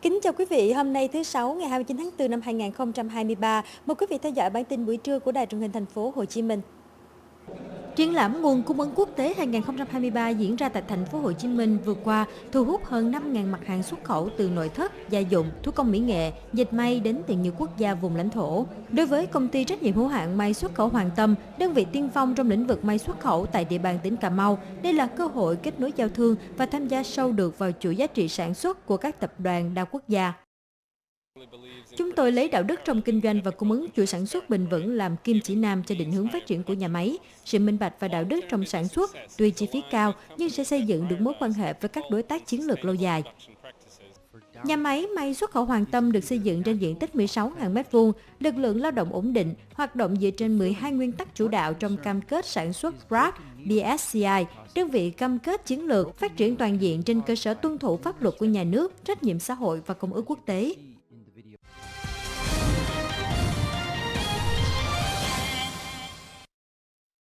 Kính chào quý vị, hôm nay thứ Sáu ngày 29 tháng 4 năm 2023. Mời quý vị theo dõi bản tin buổi trưa của Đài truyền hình thành phố Hồ Chí Minh. Triển lãm nguồn cung ứng quốc tế 2023 diễn ra tại thành phố Hồ Chí Minh vừa qua thu hút hơn 5.000 mặt hàng xuất khẩu từ nội thất, gia dụng, thủ công mỹ nghệ, dệt may đến từ nhiều quốc gia vùng lãnh thổ. Đối với công ty trách nhiệm hữu hạn may xuất khẩu Hoàng Tâm, đơn vị tiên phong trong lĩnh vực may xuất khẩu tại địa bàn tỉnh Cà Mau, đây là cơ hội kết nối giao thương và tham gia sâu được vào chuỗi giá trị sản xuất của các tập đoàn đa quốc gia. Chúng tôi lấy đạo đức trong kinh doanh và cung ứng chuỗi sản xuất bền vững làm kim chỉ nam cho định hướng phát triển của nhà máy. Sự minh bạch và đạo đức trong sản xuất tuy chi phí cao nhưng sẽ xây dựng được mối quan hệ với các đối tác chiến lược lâu dài. Nhà máy may xuất khẩu Hoàng Tâm được xây dựng trên diện tích 16.000 m2, lực lượng lao động ổn định, hoạt động dựa trên 12 nguyên tắc chủ đạo trong cam kết sản xuất BRAC, DSCI, đơn vị cam kết chiến lược, phát triển toàn diện trên cơ sở tuân thủ pháp luật của nhà nước, trách nhiệm xã hội và công ước quốc tế.